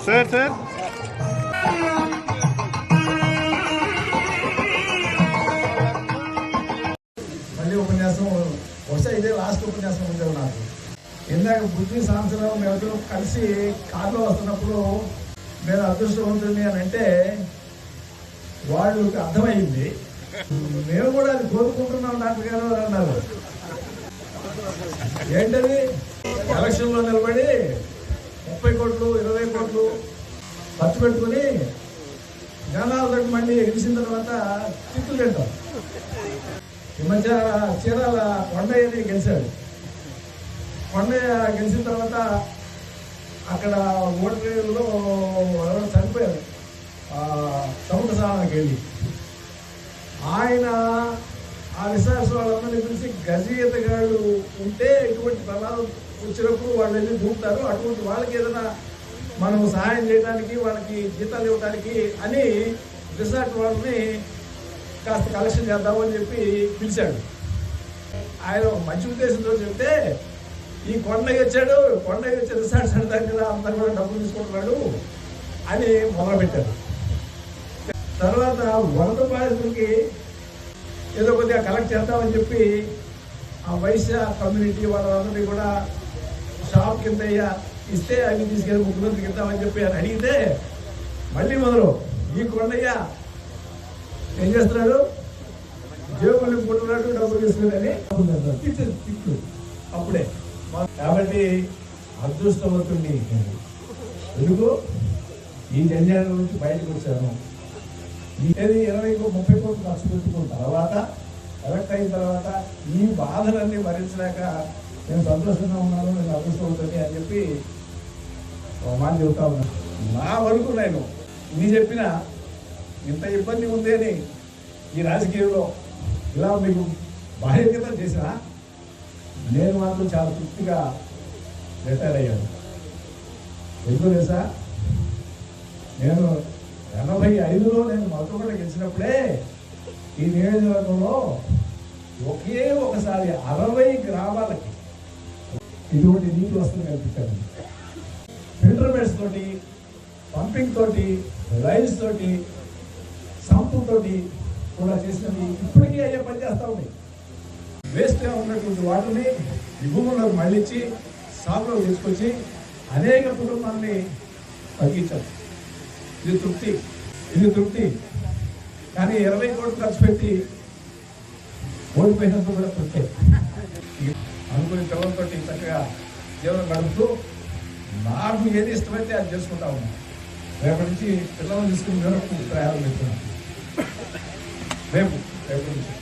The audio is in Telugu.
సార్ సార్ మళ్ళీ ఉపన్యాసం బహుశా ఇదే లాస్ట్ ఉపన్యాసం ఉండేది నాకు. ఇందాక బుద్ధి సంవత్సరం మేము కలిసి కారులో వస్తున్నప్పుడు నేను అదృష్టవంతుడిని అని అంటే వాళ్ళకి అర్థమైంది. మేము కూడా అది కోరుకుంటున్నాం డాక్టర్ గారు అన్నారు. ఏంటది? ఎలక్షన్లో నిలబడి 30 కోట్లు 20 కోట్లు ఖర్చు పెట్టుకుని జనాలతో మళ్ళీ గెలిచిన తర్వాత చిక్కులు తింటాం. ఈ మధ్య చీరాల కొండయ్యని గెలిచాడు. కొండయ్య గెలిచిన తర్వాత అక్కడ ఓటర్లో ఎవరో చనిపోయారు సముద్ర స్నానానికి వెళ్ళి. ఆయన ఆ రిసార్ట్స్ వాళ్ళందరినీ పిలిచి గజీతగాళ్ళు ఉంటే ఇటువంటి ప్రమాదం వచ్చినప్పుడు వాళ్ళు వెళ్ళి దూకుతారు, అటువంటి వాళ్ళకి ఏదైనా మనం సహాయం చేయడానికి వాళ్ళకి జీతాలు ఇవ్వడానికి అని రిసార్ట్ వాళ్ళని కాస్త కలెక్షన్ చేద్దామని చెప్పి పిలిచాడు. ఆయన మంచి ఉద్దేశంతో చెప్తే ఈ కొండకి వచ్చాడు, కొండకి వచ్చి రిసార్ట్స్ అంటారు కదా, అందరూ కూడా డబ్బులు తీసుకుంటున్నాడు అని మొదలుపెట్టారు. తర్వాత వరద బాధితులకి ఏదో కొద్దిగా కలెక్ట్ చేద్దామని చెప్పి ఆ వైశ్య కమ్యూనిటీ వాళ్ళందరినీ కూడా షాప్ కింద ఇస్తే అవి తీసుకెళ్ళి ముఖ్యమంత్రికి ఇద్దామని చెప్పి అని అడిగితే మళ్ళీ మొదలు ఈ కొండయ్య ఏం చేస్తున్నాడు, జేబులు నింపుకుంటున్నాడు, డబ్బులు తీసుకుని తిట్లు అప్పుడే. కాబట్టి అదృష్టవంతుడిని ఎందుకు ఈ జంజాల నుంచి బయటకు వచ్చాను. ఏది 20-30 కోట్లు ఖర్చు పెట్టుకున్న తర్వాత ఎలక్ట్ అయిన తర్వాత ఈ బాధలన్నీ భరించలేక నేను సంతోషంగా ఉన్నాను, నేను అదృష్టవంతుడిని అని చెప్పి మాట చెబుతా ఉన్నాను. నా వరకు నేను ఇన్ని చెప్పినా ఇంత ఇబ్బంది ఉంది అని ఈ రాజకీయంలో ఇలా మీకు బాధ్యత చేసిన నేను మాత్రం చాలా తృప్తిగా రిటైర్ అయ్యాను. ఎందుకు తెలుసా, నేను 85లో నేను మొదట గెలిచినప్పుడే ఈ నియోజకవర్గంలో ఒకే ఒకసారి 60 గ్రామాలకి ఇటువంటి నీటి వసతులు కల్పించాను. ఫిల్టర్ బెడ్స్ తోటి, పంపింగ్ తోటి, రైల్స్ తోటి, సంపు తోటి కూడా చేసినవి ఇప్పటికీ అయ్యే పని చేస్తూ ఉన్నాయి. వేస్ట్గా ఉన్నటువంటి వాటిని ఈ భూముల్లోకి మళ్ళించి సాగులో తీసుకొచ్చి అనేక కుటుంబాన్ని తగ్గించాం. ఇది తృప్తి. కానీ 20 కోట్లు ఖర్చు పెట్టి ఓడిపోయినందుకు కూడా తృప్తి. అనుకుని పిల్లలతో చక్కగా జీవనం గడుపుతూ నాకు ఏది ఇష్టమైతే అది చేసుకుంటా ఉన్నాను. రేపటి నుంచి పిల్లలను తీసుకుని ప్రయాణం పెడుతున్నాను. రేపు నుంచి